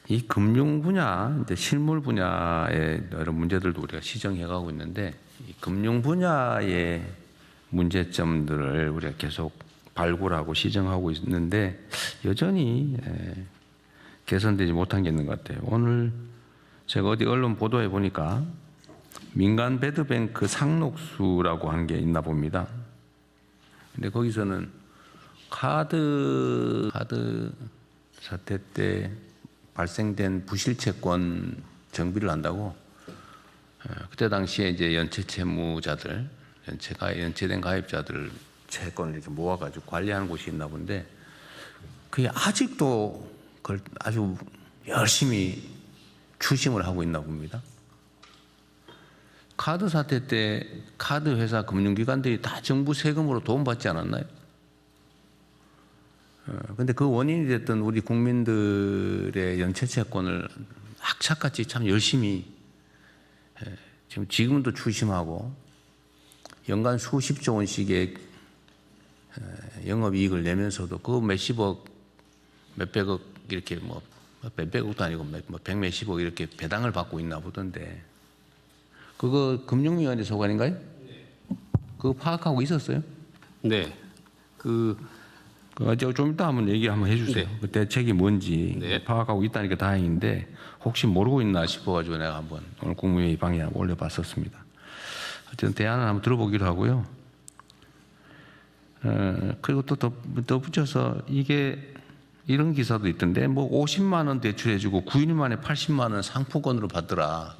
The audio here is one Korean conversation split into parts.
이 금융 분야, 이제 실물 분야의 여러 문제들도 우리가 시정해 가고 있는데, 이 금융 분야의 문제점들을 우리가 계속 발굴하고 시정하고 있는데 여전히 개선되지 못한 게 있는 것 같아요. 오늘 제가 어디 언론 보도해 보니까 민간 배드뱅크 상록수라고 하는 게 있나 봅니다. 근데 거기서는 카드 사태 때 발생된 부실채권 정비를 한다고, 그때 당시에 이제 연체 채무자들, 연체된 가입자들 채권을 이렇게 모아가지고 관리하는 곳이 있나 본데, 그게 아직도 그걸 아주 열심히 추심을 하고 있나 봅니다. 카드 사태 때 카드 회사 금융기관들이 다 정부 세금으로 도움받지 않았나요? 근데 그 원인이 됐던 우리 국민들의 연체 채권을 악착같이 참 열심히 지금도 추심하고 연간 수십조 원씩의 영업이익을 내면서도 그 몇십억, 몇백억 이렇게 뭐 몇백억도 아니고 백몇십억 이렇게 배당을 받고 있나 보던데, 그거 금융위원회 소관인가요? 네. 그거 파악하고 있었어요? 네. 좀 이따 한번 얘기 한번 해주세요. 네. 그 대책이 뭔지 네. 파악하고 있다니까 다행인데, 혹시 모르고 있나 싶어가지고 내가 한번 오늘 국무회의 방에 올려봤었습니다. 어쨌든 대안을 한번 들어보기로 하고요. 그리고 또 덧붙여서 이게 이런 기사도 있던데, 뭐 50만 원 대출해주고 9일 만에 80만 원 상품권으로 받더라.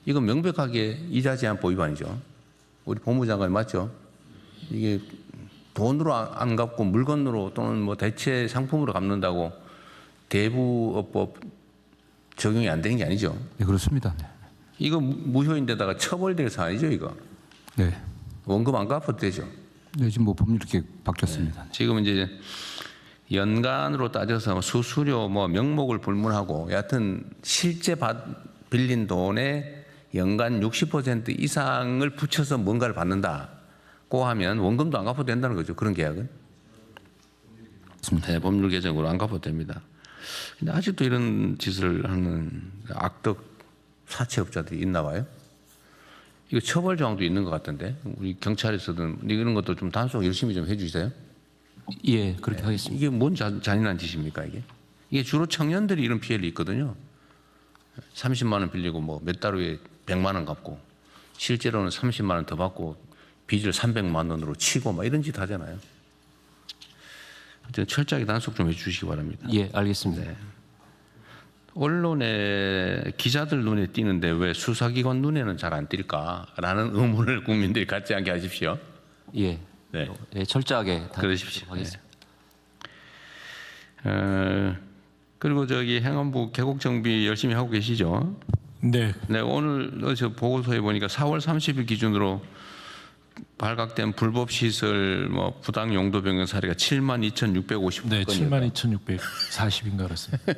이건 명백하게 이자 제한 법이 아니죠. 우리 법무장관이 맞죠? 이게 돈으로 안 갚고 물건으로 또는 뭐 대체 상품으로 갚는다고 대부업법 적용이 안 되는 게 아니죠. 네, 그렇습니다. 네. 이거 무효인데다가 처벌될 사안이죠, 이거. 네. 원금 안 갚아도 되죠. 네, 지금 뭐 법률 이렇게 바뀌었습니다. 네. 지금 이제 연간으로 따져서 수수료 뭐 명목을 불문하고 여하튼 실제 빌린 돈의 연간 60% 이상을 붙여서 뭔가를 받는다고 하면 원금도 안 갚아도 된다는 거죠. 그런 계약은. 네, 법률 개정으로 안 갚아도 됩니다. 근데 아직도 이런 짓을 하는 악덕 사채업자들이 있나 봐요. 이거 처벌 조항도 있는 것 같은데, 우리 경찰에서든 이런 것도 좀 단속 열심히 좀 해주세요. 예, 그렇게 하겠습니다. 이게 뭔 잔인한 짓입니까, 이게? 이게 주로 청년들이 이런 피해를 입거든요. 30만 원 빌리고 뭐 몇 달 후에 100만 원 갚고, 실제로는 30만 원 더 받고 빚을 300만 원으로 치고 막 이런 짓 하잖아요. 하여튼 철저하게 단속 좀 해주시기 바랍니다. 예, 알겠습니다. 네. 언론에 기자들 눈에 띄는데 왜 수사기관 눈에는 잘 안 띌까라는 의문을 국민들이 갖지 않게 하십시오. 예, 네. 네, 철저하게 그러십시오. 하겠습니다. 그리고 저기 행안부 계곡 정비 열심히 하고 계시죠? 네. 네, 오늘 저 보고서에 보니까 4월 30일 기준으로 발각된 불법 시설 뭐 부당 용도 변경 사례가 72,650건이요. 네, 72,640인가 그렇습니다.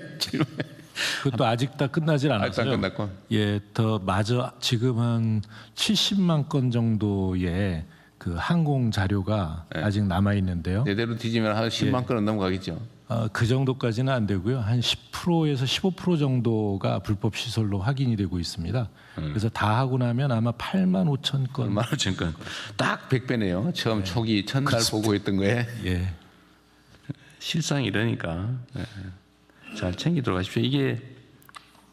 그것도 아직 다 끝나질 않았어요. 아직 안 끝났고. 예, 더 마저 지금 한 70만 건 정도의 그 항공 자료가 네. 아직 남아 있는데요. 내대로 뒤지면 한 10만 건은 넘어가겠죠. 그 정도까지는 안 되고요. 한 10%에서 15% 정도가 불법 시설로 확인이 되고 있습니다. 그래서 다 하고 나면 아마 8만 5천 건. 얼마나 건. 딱 100배네요. 처음 초기 첫날 보고했던 거에. 예. 실상 이러니까 잘 챙기도록 하십시오. 이게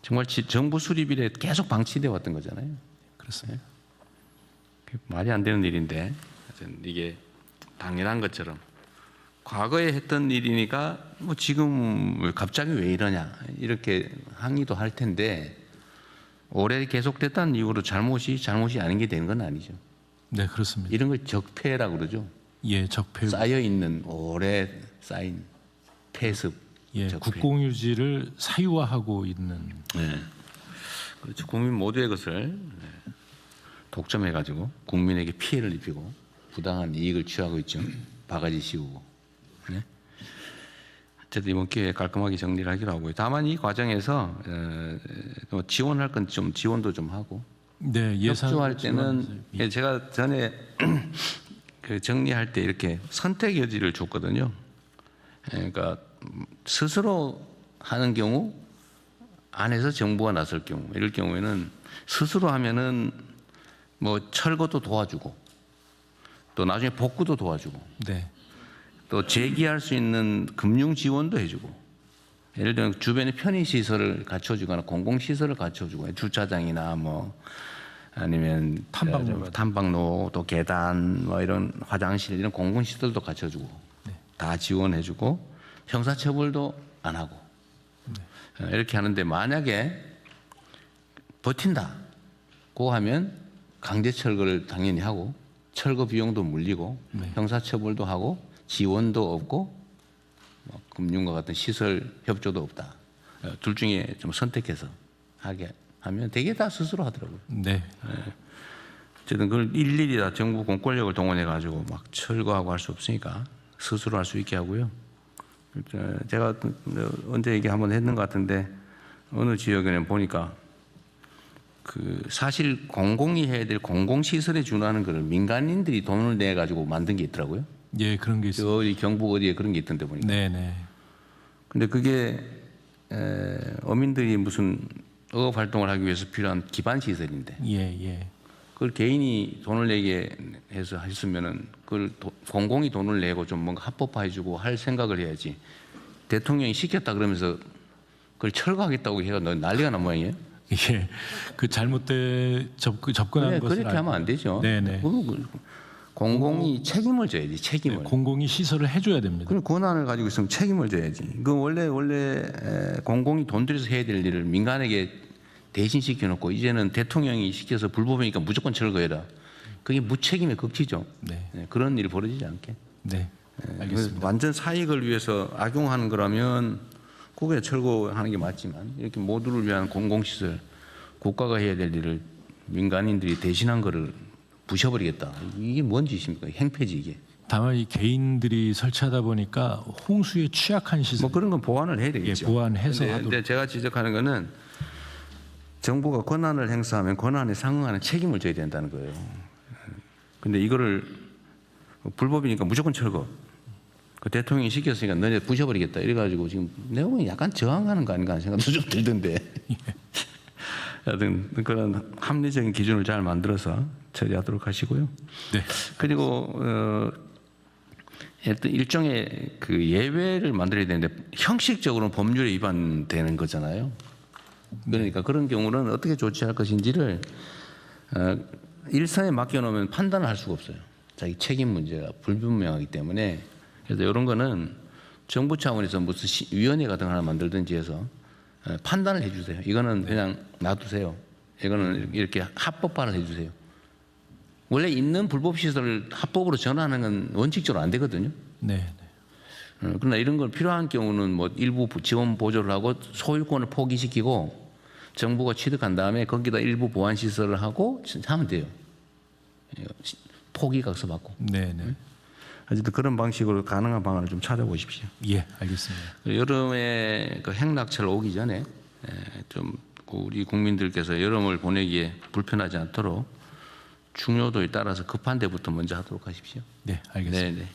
정말 정부 수립 이래 계속 방치돼 왔던 거잖아요. 그렇습니다. 말이 안 되는 일인데 이게 당연한 것처럼 과거에 했던 일이니까 뭐 지금 갑자기 왜 이러냐 이렇게 항의도 할 텐데, 오래 계속됐다는 이유로 잘못이 아닌 게 되는 건 아니죠. 네, 그렇습니다. 이런 걸 적폐라고 그러죠. 예, 적폐. 쌓여 있는 오래 쌓인 폐습. 예, 적폐. 국공유지를 사유화하고 있는. 네. 그렇죠. 국민 모두의 것을 독점해가지고 국민에게 피해를 입히고 부당한 이익을 취하고 있죠. 바가지 씌우고. 네. 어쨌든 이번 기회에 깔끔하게 정리를 하기로 하고요. 다만 이 과정에서 지원할 건 좀 지원도 좀 하고. 네, 예산 협조할 때는 예. 제가 전에 그 정리할 때 이렇게 선택 여지를 줬거든요. 그러니까 스스로 하는 경우 안에서 정부가 나설 경우, 이럴 경우에는 스스로 하면은 뭐 철거도 도와주고 또 나중에 복구도 도와주고 네. 또 재기할 수 있는 금융 지원도 해주고, 예를 들면 주변에 편의 시설을 갖춰주거나 공공 시설을 갖춰주고, 주차장이나 뭐 아니면 탐방로 또 계단 뭐 이런 화장실 이런 공공 시설도 갖춰주고 다 지원해주고 형사처벌도 안 하고 이렇게 하는데, 만약에 버틴다고 하면 강제 철거를 당연히 하고 철거 비용도 물리고 형사처벌도 하고 지원도 없고 뭐 금융과 같은 시설 협조도 없다. 둘 중에 좀 선택해서 하게 하면 되게 다 스스로 하더라고요. 네. 어쨌든 그걸 일일이 다 정부 공권력을 동원해 가지고 막 철거하고 할 수 없으니까 스스로 할 수 있게 하고요. 제가 언제 얘기 한번 했는 것 같은데, 어느 지역에는 보니까 그 사실 공공이 해야 될 공공시설에 준하는 거를 민간인들이 돈을 내 가지고 만든 게 있더라고요. 예, 그런 게 있어요. 어디 경북 어디에 그런 게 있던데 보니까. 네네. 근데 그게 어민들이 무슨 어업 활동을 하기 위해서 필요한 기반 시설인데, 예. 그걸 개인이 돈을 내게 해서 했으면은 그걸 공공이 돈을 내고 좀 뭔가 합법화해주고 할 생각을 해야지. 대통령이 시켰다 그러면서 그걸 철거하겠다고 해가 난리가 난 모양이에요. 예. 그 잘못된 접근한 것을 그렇게 하면 안 되죠. 네네. 공공이 책임을 져야지, 책임을. 공공이 시설을 해줘야 됩니다. 그럼 권한을 가지고 있으면 책임을 져야지. 그 원래 공공이 돈 들여서 해야 될 일을 민간에게 대신 시켜놓고 이제는 대통령이 시켜서 불법이니까 무조건 철거해라. 그게 무책임의 극치죠. 네. 그런 일이 벌어지지 않게. 네. 알겠습니다. 완전 사익을 위해서 악용하는 거라면 그게 철거하는 게 맞지만, 이렇게 모두를 위한 공공시설, 국가가 해야 될 일을 민간인들이 대신한 거를 부셔버리겠다. 이게 뭔 짓입니까? 행패지 이게. 다만 이 개인들이 설치하다 보니까 홍수에 취약한 시설, 뭐 그런 건 보완을 해야 되겠죠. 예, 보완해서 근데 하도록. 제가 지적하는 거는 정부가 권한을 행사하면 권한에 상응하는 책임을 져야 된다는 거예요. 근데 이거를 불법이니까 무조건 철거. 그 대통령이 시켰으니까 너네 부셔버리겠다. 이래가지고 지금 내용이 약간 저항하는 거 아닌가 하는 생각도 좀 들던데. 하여튼 그런 합리적인 기준을 잘 만들어서 처리하도록 하시고요. 네. 그리고 일종의 그 예외를 만들어야 되는데, 형식적으로는 법률에 위반되는 거잖아요. 그러니까 그런 경우는 어떻게 조치할 것인지를 일선에 맡겨놓으면 판단을 할 수가 없어요. 자기 책임 문제가 불분명하기 때문에. 그래서 이런 거는 정부 차원에서 무슨 위원회 같은 거 하나 만들든지 해서 판단을 해주세요. 이거는 그냥 놔두세요. 이거는 이렇게 합법화를 해주세요. 원래 있는 불법 시설을 합법으로 전환하는 건 원칙적으로 안 되거든요. 네. 그러나 이런 걸 필요한 경우는 뭐 일부 지원 보조를 하고 소유권을 포기시키고 정부가 취득한 다음에 거기다 일부 보완 시설을 하고 하면 돼요. 포기각서 받고. 네. 어쨌든 그런 방식으로 가능한 방안을 좀 찾아보십시오. 예, 알겠습니다. 여름에 그 행락철 오기 전에 좀 우리 국민들께서 여름을 보내기에 불편하지 않도록 중요도에 따라서 급한 데부터 먼저 하도록 하십시오. 네, 알겠습니다. 네.